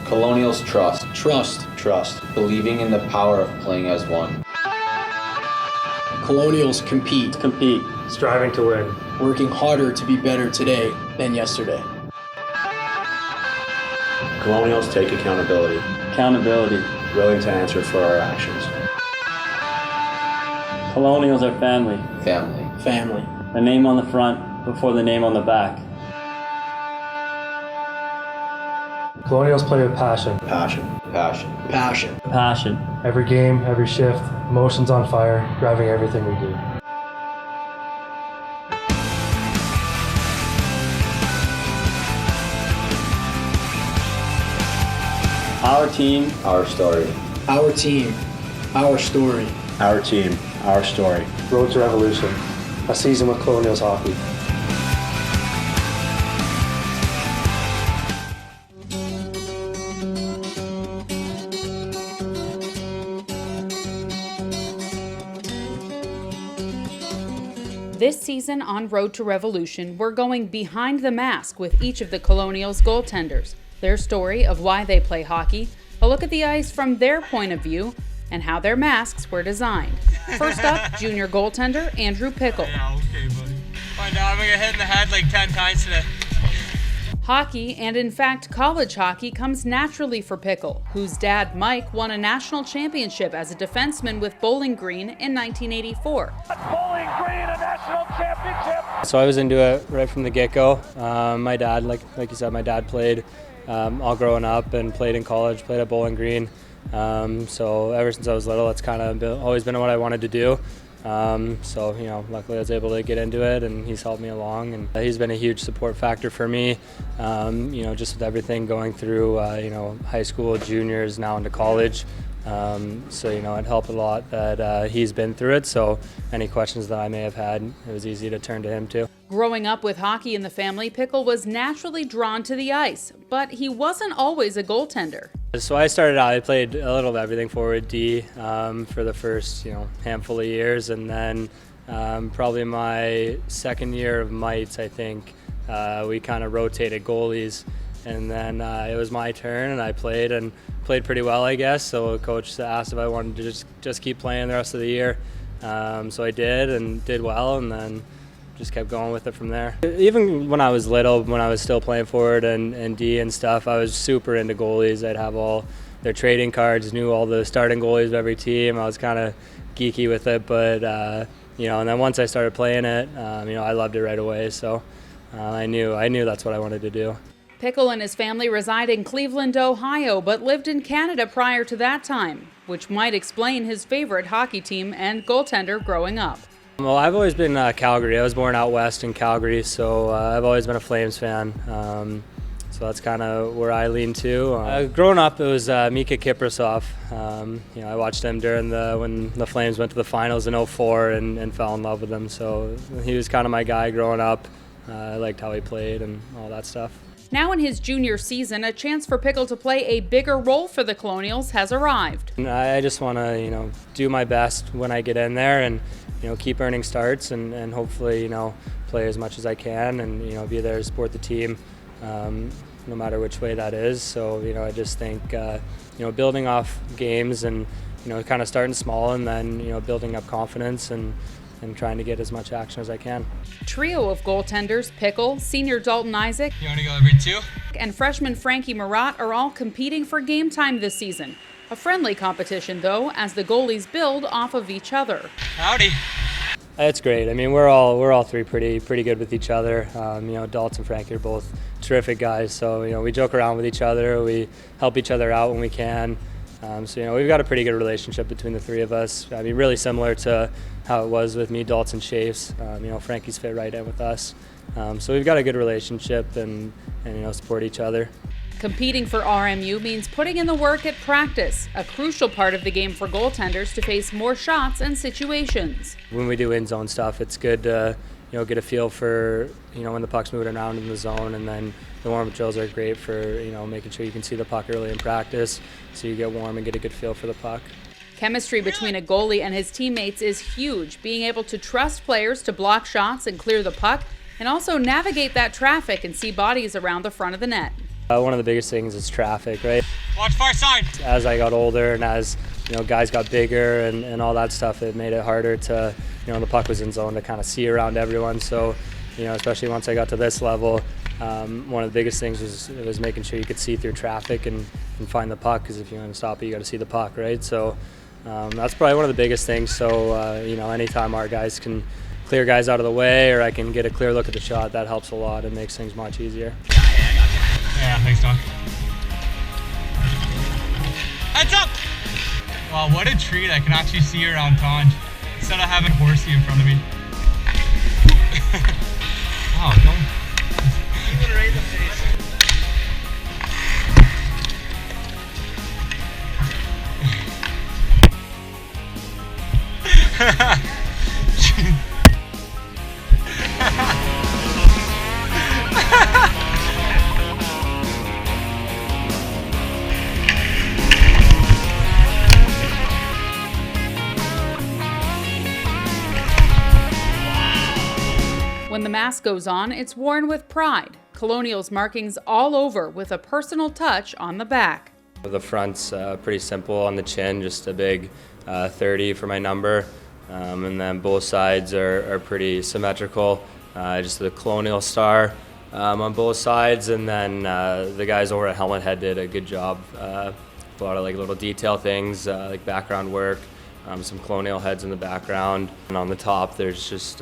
Colonials trust. Trust. Believing in the power of playing as one. Colonials compete. Striving to win. Working harder to be better today than yesterday. Colonials take accountability. Willing to answer for our actions. Colonials are family. Family. The name on the front before the name on the back. Colonials play with passion. Passion. Every game, every shift, emotions on fire, driving everything we do. Our team. Our story. Our team. Our story. Our team, our story. Road to Revolution. A season with Colonials hockey. This season on Road to Revolution, we're going behind the mask with each of the Colonials goaltenders, their story of why they play hockey, a look at the ice from their point of view, and how their masks were designed. First up, junior goaltender Andrew Pikul. Yeah, okay, buddy. Find out, I'm gonna get hit in the head like 10 times today. Hockey, and in fact college hockey, comes naturally for Pickle, whose dad Mike won a national championship as a defenseman with Bowling Green in 1984. Bowling Green, a national championship! So I was into it right from the get-go. My dad, like you said, my dad played all growing up and played in college, played at Bowling Green. So ever since I was little, it's kind of always been what I wanted to do. So, luckily I was able to get into it, and he's helped me along, and he's been a huge support factor for me, just with everything going through, high school, juniors, now into college. So, it helped a lot that he's been through it, so any questions that I may have had, it was easy to turn to him too. Growing up with hockey in the family, Pickle was naturally drawn to the ice, but he wasn't always a goaltender. So I started out, I played a little of everything, forward, D, for the first, handful of years, and then probably my second year of mites, I think, we kind of rotated goalies, and then it was my turn, and I played pretty well, I guess. So coach asked if I wanted to just keep playing the rest of the year. So I did, and did well, and then just kept going with it from there. Even when I was little, when I was still playing forward and D and stuff, I was super into goalies. I'd have all their trading cards, knew all the starting goalies of every team. I was kind of geeky with it, but and then once I started playing it, I loved it right away. So I knew that's what I wanted to do. Pickle and his family reside in Cleveland, Ohio, but lived in Canada prior to that time, which might explain his favorite hockey team and goaltender growing up. Well, I've always been Calgary. I was born out west in Calgary, so I've always been a Flames fan. So that's kind of where I lean to. Growing up, it was Mika Kiprasov. I watched him during when the Flames went to the finals in '04 and fell in love with him. So he was kind of my guy growing up. I liked how he played and all that stuff. Now in his junior season, a chance for Pickle to play a bigger role for the Colonials has arrived. I just want to, do my best when I get in there and, keep earning starts and hopefully, play as much as I can and, be there to support the team, no matter which way that is. So, I just think, building off games and, kind of starting small and then, building up confidence and trying to get as much action as I can. Trio of goaltenders, Pickle, senior Dalton Isaac, You want to go every two? and freshman Frankie Marat are all competing for game time this season. A friendly competition, though, as the goalies build off of each other. Howdy. It's great. I mean, we're all three pretty good with each other. Dalton and Frankie are both terrific guys. So, we joke around with each other. We help each other out when we can. So, we've got a pretty good relationship between the three of us. I mean, really similar to how it was with me, Dalton, Chafes. Frankie's fit right in with us. So we've got a good relationship and support each other. Competing for RMU means putting in the work at practice, a crucial part of the game for goaltenders to face more shots and situations. When we do in-zone stuff, it's good to get a feel for when the puck's moving around in the zone, and then the warm-up drills are great for making sure you can see the puck early in practice, so you get warm and get a good feel for the puck. Chemistry between a goalie and his teammates is huge, being able to trust players to block shots and clear the puck, and also navigate that traffic and see bodies around the front of the net. One of the biggest things is traffic, right? Watch far side. As I got older and as guys got bigger and all that stuff, it made it harder to, the puck was in zone to kind of see around everyone. So, especially once I got to this level, one of the biggest things was making sure you could see through traffic and find the puck, because if you want to stop it, you got to see the puck, right? So that's probably one of the biggest things. So, anytime our guys can clear guys out of the way, or I can get a clear look at the shot, that helps a lot and makes things much easier. Yeah, thanks, Doc. Heads up! Wow, what a treat. I can actually see around Tanj instead of having Horsey in front of me. Wow, don't. Even right in the face. When the mask goes on, it's worn with pride. Colonials markings all over with a personal touch on the back. The front's pretty simple on the chin, just a big 30 for my number. And then both sides are pretty symmetrical. Just the Colonial star on both sides, and then the guys over at Helmet Head did a good job. A lot of little detail things, like background work, some Colonial heads in the background. And on the top there's just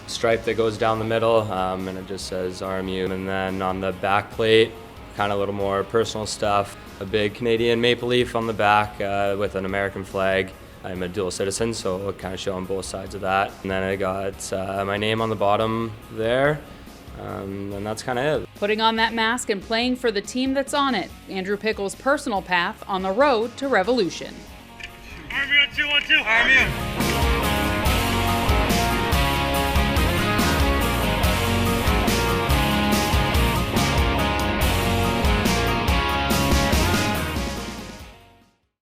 stripe that goes down the middle, and it just says RMU. And then on the back plate, kind of a little more personal stuff. A big Canadian maple leaf on the back with an American flag. I'm a dual citizen, so I'll kind of show on both sides of that. And then I got my name on the bottom there, and that's kind of it. Putting on that mask and playing for the team that's on it. Andrew Pikul's personal path on the road to revolution. RMU on 2-1-2. RMU.